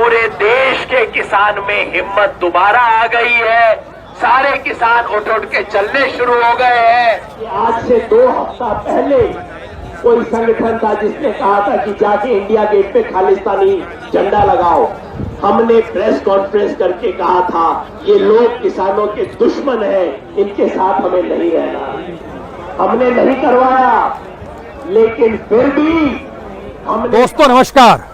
पूरे देश के किसान में हिम्मत दोबारा आ गई है। सारे किसान उठ के चलने शुरू हो गए हैं। आज से 2 हफ्ता पहले कोई संगठन था जिसने कहा था कि जाके इंडिया गेट पे खालिस्तानी झंडा लगाओ। हमने प्रेस कॉन्फ्रेंस करके कहा था ये लोग किसानों के दुश्मन हैं, इनके साथ हमें नहीं रहना। हमने नहीं करवाया, लेकिन फिर भी हमने। दोस्तों नमस्कार।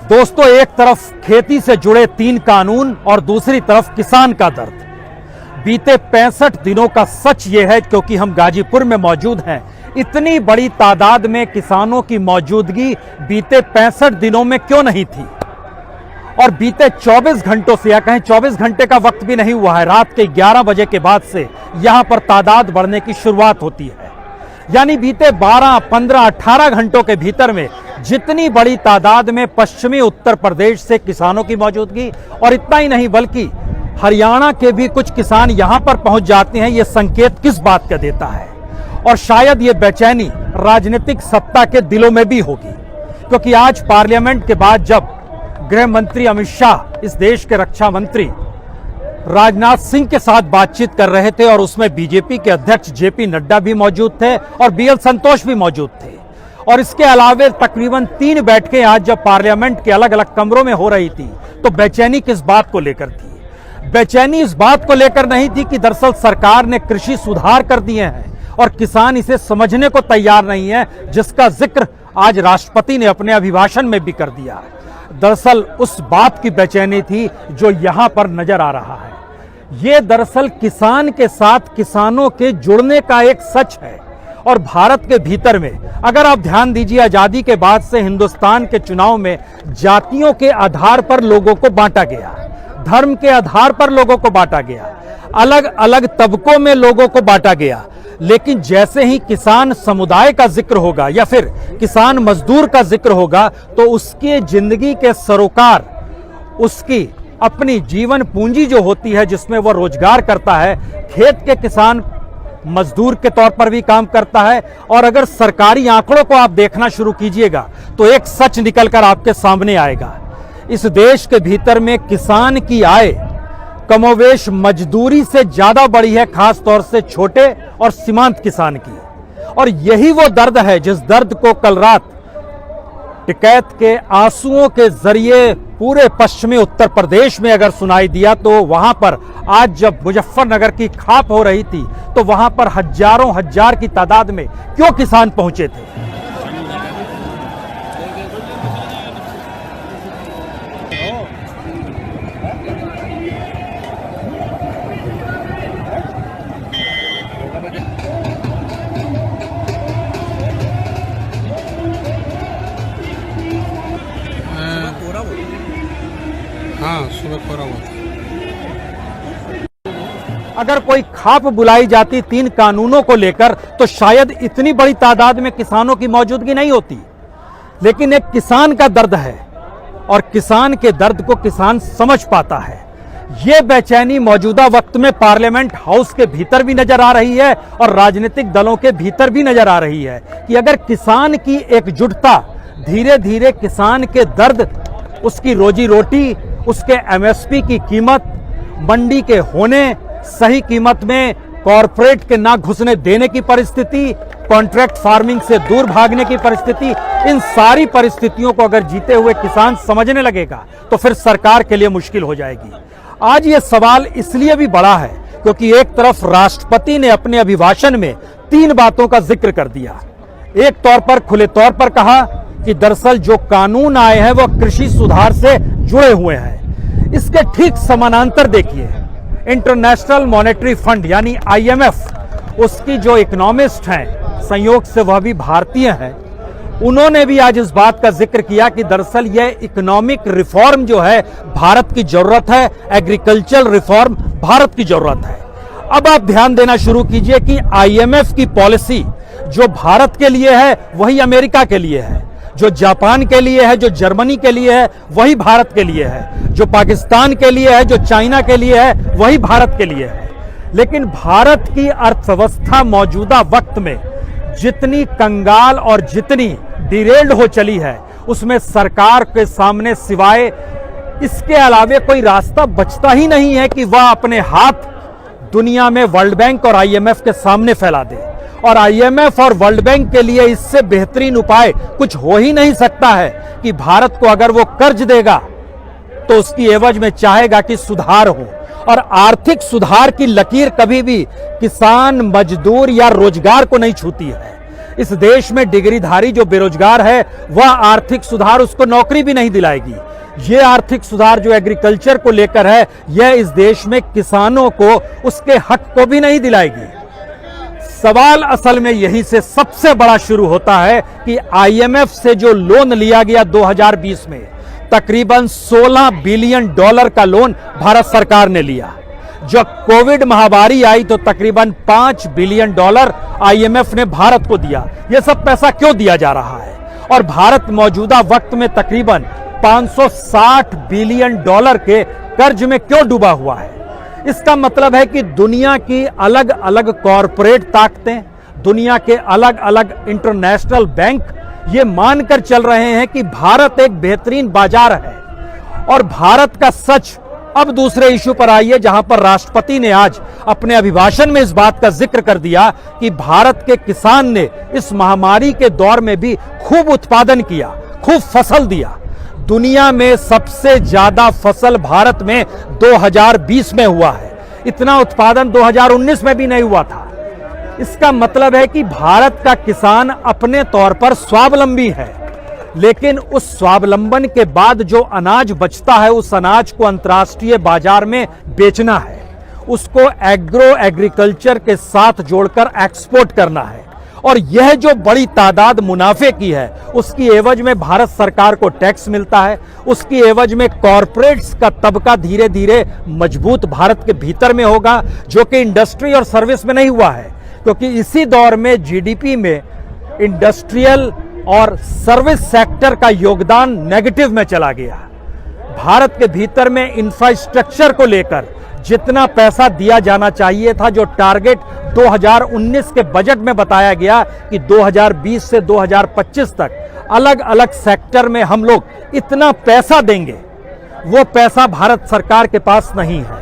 दोस्तों, एक तरफ खेती से जुड़े 3 कानून और दूसरी तरफ किसान का दर्द। बीते 65 दिनों का सच ये है, क्योंकि हम गाजीपुर में मौजूद हैं, इतनी बड़ी तादाद में किसानों की मौजूदगी बीते 65 दिनों में क्यों नहीं थी। और बीते 24 घंटों से, या कहें 24 घंटे का वक्त भी नहीं हुआ है, रात के 11 बजे के बाद से यहां पर तादाद बढ़ने की शुरुआत होती है। यानी बीते 12, 15, 18 घंटों के भीतर में जितनी बड़ी तादाद में पश्चिमी उत्तर प्रदेश से किसानों की मौजूदगी, और इतना ही नहीं बल्कि हरियाणा के भी कुछ किसान यहां पर पहुंच जाते हैं, यह संकेत किस बात का देता है। और शायद ये बेचैनी राजनीतिक सत्ता के दिलों में भी होगी, क्योंकि आज पार्लियामेंट के बाद जब गृह मंत्री अमित शाह इस देश के रक्षा मंत्री राजनाथ सिंह के साथ बातचीत कर रहे थे, और उसमें बीजेपी के अध्यक्ष जेपी नड्डा भी मौजूद थे और बीएल संतोष भी मौजूद थे, और इसके अलावे तकरीबन 3 बैठकें आज जब पार्लियामेंट के अलग अलग कमरों में हो रही थी, तो बेचैनी किस बात को लेकर थी। बेचैनी इस बात को लेकर नहीं थी कि दरअसल सरकार ने कृषि सुधार कर दिए हैं और किसान इसे समझने को तैयार नहीं है, जिसका जिक्र आज राष्ट्रपति ने अपने अभिभाषण में भी कर दिया। दरअसल उस बात की बेचैनी थी जो यहां पर नजर आ रहा है। यह दरअसल किसान के साथ किसानों के जुड़ने का एक सच है। और भारत के भीतर में अगर आप ध्यान दीजिए, आजादी के बाद से हिंदुस्तान के चुनाव में जातियों के आधार पर लोगों को बांटा गया, धर्म के आधार पर लोगों को बांटा गया, अलग अलग तबकों में लोगों को बांटा गया। लेकिन जैसे ही किसान समुदाय का जिक्र होगा या फिर किसान मजदूर का जिक्र होगा, तो उसके जिंदगी के सरोकार, उसकी अपनी जीवन पूंजी जो होती है जिसमें वह रोजगार करता है, खेत के किसान मजदूर के तौर पर भी काम करता है। और अगर सरकारी आंकड़ों को आप देखना शुरू कीजिएगा तो एक सच निकलकर आपके सामने आएगा। इस देश के भीतर में किसान की आय कमोवेश मजदूरी से ज्यादा बढ़ी है, खास तौर से छोटे और सीमांत किसान की। और यही वो दर्द है जिस दर्द को कल रात टिकैत के आंसुओं के जरिए पूरे पश्चिमी उत्तर प्रदेश में अगर सुनाई दिया, तो वहां पर आज जब मुजफ्फरनगर की खाप हो रही थी, तो वहां पर हजारों हजार की तादाद में क्यों किसान पहुंचे थे। हाँ, सुबह कोरा हुआ था। अगर कोई खाप बुलाई जाती 3 कानूनों को लेकर, तो शायद इतनी बड़ी तादाद में किसानों की मौजूदगी नहीं होती। लेकिन एक किसान का दर्द है, और किसान के दर्द को किसान समझ पाता है। यह बेचैनी मौजूदा वक्त में पार्लियामेंट हाउस के भीतर भी नजर आ रही है और राजनीतिक दलों के भीतर भी नजर आ रही है कि अगर किसान की एकजुटता धीरे धीरे किसान के दर्द, उसकी रोजी रोटी, उसके एमएसपी की कीमत, मंडी के होने, सही कीमत में कॉरपोरेट के ना घुसने देने की परिस्थिति, कॉन्ट्रैक्ट फार्मिंग से दूर भागने की परिस्थिति, इन सारी परिस्थितियों को अगर जीते हुए किसान समझने लगेगा, तो फिर सरकार के लिए मुश्किल हो जाएगी। आज ये सवाल इसलिए भी बड़ा है क्योंकि एक तरफ राष्ट्रपति ने अपने अभिभाषण में 3 बातों का जिक्र कर दिया। एक तौर पर खुले तौर पर कहा कि दरअसल जो कानून आए हैं वह कृषि सुधार से जुड़े हुए हैं। इसके ठीक समानांतर देखिए, इंटरनेशनल मॉनेटरी फंड यानी IMF, उसकी जो इकोनॉमिस्ट हैं, संयोग से वह भी भारतीय हैं, उन्होंने भी आज इस बात का जिक्र किया कि दरअसल यह इकोनॉमिक रिफॉर्म जो है भारत की जरूरत है, एग्रीकल्चर रिफॉर्म भारत की जरूरत है। अब आप ध्यान देना शुरू कीजिए कि IMF की पॉलिसी जो भारत के लिए है वही अमेरिका के लिए है, जो जापान के लिए है, जो जर्मनी के लिए है वही भारत के लिए है, जो पाकिस्तान के लिए है, जो चाइना के लिए है वही भारत के लिए है। लेकिन भारत की अर्थव्यवस्था मौजूदा वक्त में जितनी कंगाल और जितनी डिरेल्ड हो चली है, उसमें सरकार के सामने सिवाय इसके अलावे कोई रास्ता बचता ही नहीं है कि वह अपने हाथ दुनिया में वर्ल्ड बैंक और आईएमएफ के सामने फैला दे। और आईएमएफ और वर्ल्ड बैंक के लिए इससे बेहतरीन उपाय कुछ हो ही नहीं सकता है कि भारत को अगर वो कर्ज देगा तो उसकी एवज में चाहेगा कि सुधार हो। और आर्थिक सुधार की लकीर कभी भी किसान, मजदूर या रोजगार को नहीं छूती है। इस देश में डिग्रीधारी जो बेरोजगार है वह आर्थिक सुधार उसको नौकरी भी नहीं दिलाएगी। यह आर्थिक सुधार जो एग्रीकल्चर को लेकर है यह इस देश में किसानों को उसके हक को भी नहीं दिलाएगी। सवाल असल में यहीं से सबसे बड़ा शुरू होता है कि आईएमएफ से जो लोन लिया गया 2020 में, तकरीबन $16 बिलियन का लोन भारत सरकार ने लिया। जब कोविड महामारी आई तो तकरीबन $5 बिलियन आईएमएफ ने भारत को दिया। यह सब पैसा क्यों दिया जा रहा है? और भारत मौजूदा वक्त में तकरीबन $560 बिलियन के कर्ज में क्यों डूबा हुआ है? इसका मतलब है कि दुनिया की अलग अलग कॉरपोरेट ताकतें, दुनिया के अलग अलग इंटरनेशनल बैंक ये मानकर चल रहे हैं कि भारत एक बेहतरीन बाजार है। और भारत का सच अब दूसरे इशू पर आइए, जहां पर राष्ट्रपति ने आज अपने अभिभाषण में इस बात का जिक्र कर दिया कि भारत के किसान ने इस महामारी के दौर में भी खूब उत्पादन किया, खूब फसल दिया। दुनिया में सबसे ज्यादा फसल भारत में 2020 में हुआ है। इतना उत्पादन 2019 में भी नहीं हुआ था। इसका मतलब है कि भारत का किसान अपने तौर पर स्वावलंबी है, लेकिन उस स्वावलंबन के बाद जो अनाज बचता है उस अनाज को अंतर्राष्ट्रीय बाजार में बेचना है, उसको एग्रीकल्चर के साथ जोड़कर एक्सपोर्ट करना है। और यह जो बड़ी तादाद मुनाफे की है उसकी एवज में भारत सरकार को टैक्स मिलता है। उसकी एवज में कॉरपोरेट्स का तबका धीरे धीरे मजबूत भारत के भीतर में होगा, जो कि इंडस्ट्री और सर्विस में नहीं हुआ है, क्योंकि इसी दौर में जीडीपी में इंडस्ट्रियल और सर्विस सेक्टर का योगदान नेगेटिव में चला गया। भारत के भीतर में इंफ्रास्ट्रक्चर को लेकर जितना पैसा दिया जाना चाहिए था, जो टारगेट 2019 के बजट में बताया गया कि 2020 से 2025 तक अलग अलग सेक्टर में हम लोग इतना पैसा देंगे, वो पैसा भारत सरकार के पास नहीं है।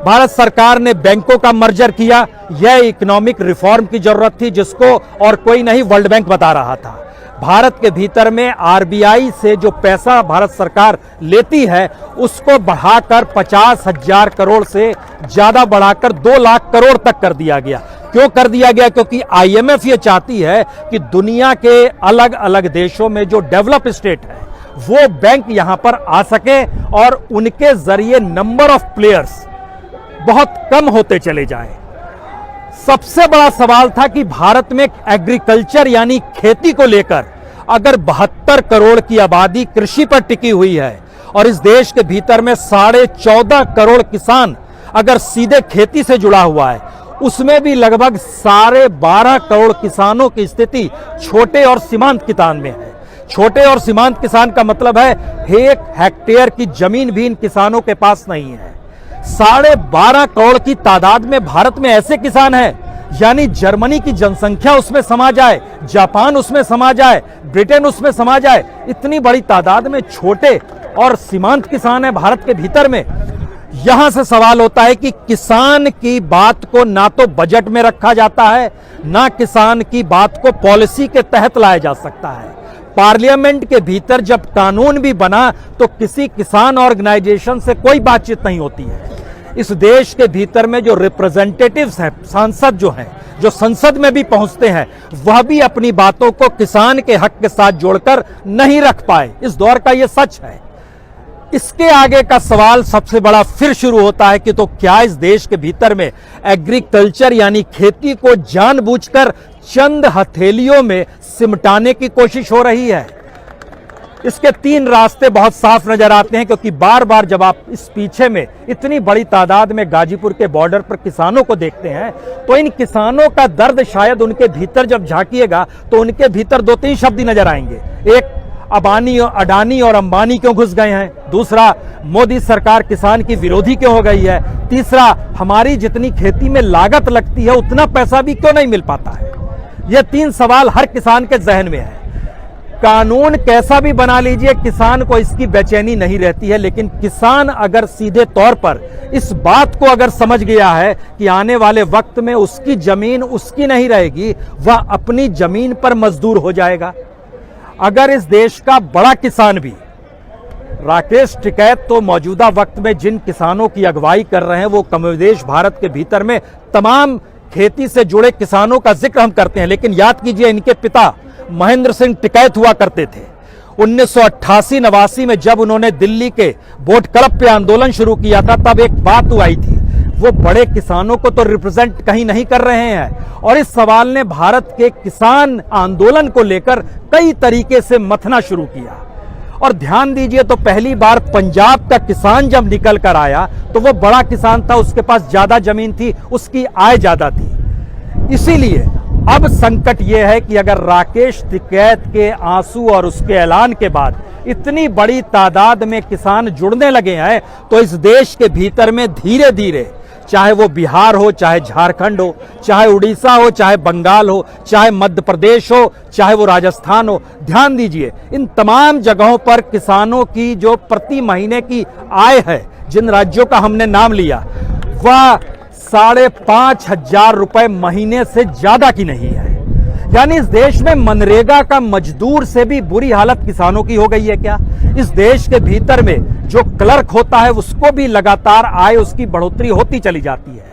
भारत सरकार ने बैंकों का मर्जर किया। यह इकोनॉमिक रिफॉर्म की जरूरत थी, जिसको और कोई नहीं वर्ल्ड बैंक बता रहा था। भारत के भीतर में आरबीआई से जो पैसा भारत सरकार लेती है उसको बढ़ाकर 50,000 करोड़ से ज्यादा बढ़ाकर 2 लाख करोड़ तक कर दिया गया। क्यों कर दिया गया? क्योंकि आईएमएफ ये चाहती है कि दुनिया के अलग अलग देशों में जो डेवलप स्टेट है वो बैंक यहां पर आ सके और उनके जरिए नंबर ऑफ प्लेयर्स बहुत कम होते चले जाएं। सबसे बड़ा सवाल था कि भारत में एग्रीकल्चर यानी खेती को लेकर अगर 72 करोड़ की आबादी कृषि पर टिकी हुई है और इस देश के भीतर में 14.5 करोड़ किसान अगर सीधे खेती से जुड़ा हुआ है, उसमें भी लगभग 12.5 करोड़ किसानों की स्थिति छोटे और सीमांत किसान में है। छोटे और सीमांत किसान का मतलब है 1 हेक्टेयर की जमीन भी इन किसानों के पास नहीं है। 12.5 करोड़ की तादाद में भारत में ऐसे किसान हैं, यानी जर्मनी की जनसंख्या उसमें समा जाए, जापान उसमें समा जाए, ब्रिटेन उसमें समा जाए। इतनी बड़ी तादाद में छोटे और सीमांत किसान हैं भारत के भीतर में। यहां से सवाल होता है कि किसान की बात को ना तो बजट में रखा जाता है, ना किसान की बात को पॉलिसी के तहत लाया जा सकता है। पार्लियामेंट के भीतर जब कानून भी बना तो किसी किसान ऑर्गेनाइजेशन से कोई बातचीत नहीं होती है। इस देश के भीतर में जो रिप्रेजेंटेटिव्स हैं, सांसद जो हैं, जो संसद में भी पहुंचते हैं, वह भी अपनी बातों को किसान के हक के साथ जोड़कर नहीं रख पाए। इस दौर का यह सच है। इसके आगे का सवाल सबसे बड़ा फिर शुरू होता है कि तो क्या इस देश के भीतर में एग्रीकल्चर यानी खेती को जानबूझकर चंद हथेलियों में सिमटाने की कोशिश हो रही है? इसके 3 रास्ते बहुत साफ नजर आते हैं, क्योंकि बार बार जब आप इस पीछे में इतनी बड़ी तादाद में गाजीपुर के बॉर्डर पर किसानों को देखते हैं तो इन किसानों का दर्द शायद उनके भीतर जब झांकिएगा तो उनके भीतर 2-3 शब्द नजर आएंगे। एक, अडानी और अंबानी क्यों घुस गए हैं? दूसरा, मोदी सरकार किसान की विरोधी क्यों हो गई है? तीसरा, हमारी जितनी खेती में लागत लगती है उतना पैसा भी क्यों नहीं मिल पाता है? यह 3 सवाल हर किसान के जहन में है। कानून कैसा भी बना लीजिए, किसान को इसकी बेचैनी नहीं रहती है। लेकिन किसान अगर सीधे तौर पर इस बात को अगर समझ गया है कि आने वाले वक्त में उसकी जमीन उसकी नहीं रहेगी, वह अपनी जमीन पर मजदूर हो जाएगा। अगर इस देश का बड़ा किसान भी, राकेश टिकैत तो मौजूदा वक्त में जिन किसानों की अगुवाई कर रहे हैं वो कमोबेश भारत के भीतर में तमाम खेती से जुड़े किसानों का जिक्र हम करते हैं, लेकिन याद कीजिए इनके पिता महेंद्र सिंह टिकैत हुआ करते थे। 1988-89 में जब उन्होंने दिल्ली के बोट क्लब पे आंदोलन शुरू किया था, तब एक बात आई थी, वो बड़े किसानों को तो रिप्रेजेंट कहीं नहीं कर रहे हैं। और इस सवाल ने भारत के किसान आंदोलन को लेकर कई तरीके से मथना शुरू किया। और ध्यान दीजिए, तो पहली बार पंजाब का किसान जब निकल कर आया तो वो बड़ा किसान था, उसके पास ज्यादा जमीन थी, उसकी आय ज्यादा थी। इसीलिए अब संकट यह है कि अगर राकेश टिकैत के आंसू और उसके ऐलान के बाद इतनी बड़ी तादाद में किसान जुड़ने लगे हैं, तो इस देश के भीतर में धीरे धीरे, चाहे वो बिहार हो, चाहे झारखंड हो, चाहे उड़ीसा हो, चाहे बंगाल हो, चाहे मध्य प्रदेश हो, चाहे वो राजस्थान हो, ध्यान दीजिए इन तमाम जगहों पर किसानों की जो प्रति महीने की आय है, जिन राज्यों का हमने नाम लिया, वह 5,500 रुपए महीने से ज्यादा की नहीं है। यानी इस देश में मनरेगा का मजदूर से भी बुरी हालत किसानों की हो गई है क्या? इस देश के भीतर में जो क्लर्क होता है उसको भी लगातार आय उसकी बढ़ोतरी होती चली जाती है।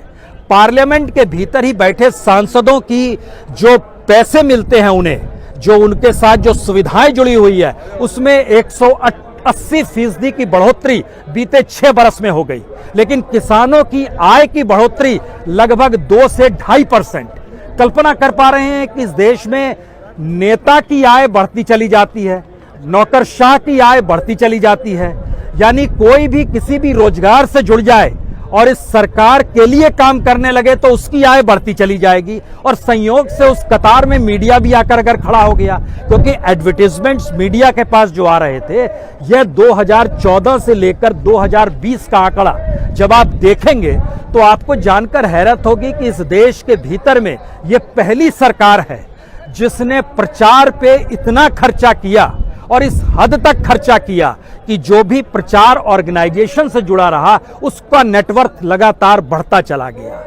पार्लियामेंट के भीतर ही बैठे सांसदों की जो पैसे मिलते हैं उन्हें, जो उनके साथ जो सुविधाएं जुड़ी हुई है, उसमें 180% की बढ़ोतरी बीते 6 बरस में हो गई। लेकिन किसानों की आय की बढ़ोतरी लगभग 2 से 2.5%। कल्पना कर पा रहे हैं कि इस देश में नेता की आय बढ़ती चली जाती है, नौकरशाह की आय बढ़ती चली जाती है। यानी कोई भी किसी भी रोजगार से जुड़ जाए और इस सरकार के लिए काम करने लगे तो उसकी आय बढ़ती चली जाएगी। और संयोग से उस कतार में मीडिया भी आकर अगर खड़ा हो गया, क्योंकि एडवर्टाइजमेंट्स मीडिया के पास जो आ रहे थे, यह 2014 से लेकर 2020 का आंकड़ा जब आप देखेंगे तो आपको जानकर हैरत होगी कि इस देश के भीतर में यह पहली सरकार है जिसने प्रचार पे इतना खर्चा किया और इस हद तक खर्चा किया कि जो भी प्रचार ऑर्गेनाइजेशन से जुड़ा रहा उसका नेटवर्क लगातार बढ़ता चला गया।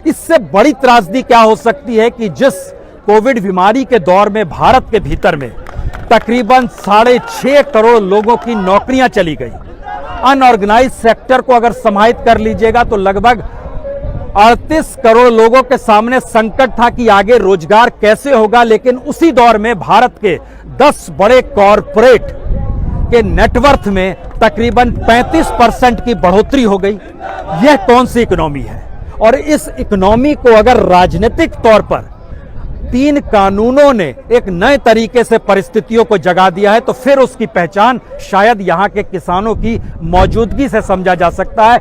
इससे बड़ी त्रासदी क्या हो सकती है कि जिस कोविड बीमारी के दौर में भारत के भीतर में तकरीबन 6.5 करोड़ लोगों की नौकरियां चली गई। अनऑर्गेनाइज सेक्टर को अगर समाहित कर लीजिएगा तो लगभग 38 करोड़ लोगों के सामने संकट था कि आगे रोजगार कैसे होगा। लेकिन उसी दौर में भारत के 10 बड़े कॉरपोरेट के नेटवर्थ में तकरीबन 35% की बढ़ोतरी हो गई। यह कौन सी इकोनॉमी है? और इस इकोनॉमी को अगर राजनीतिक तौर पर 3 कानूनों ने एक नए तरीके से परिस्थितियों को जगा दिया है, तो फिर उसकी पहचान शायद यहां के किसानों की मौजूदगी से समझा जा सकता है।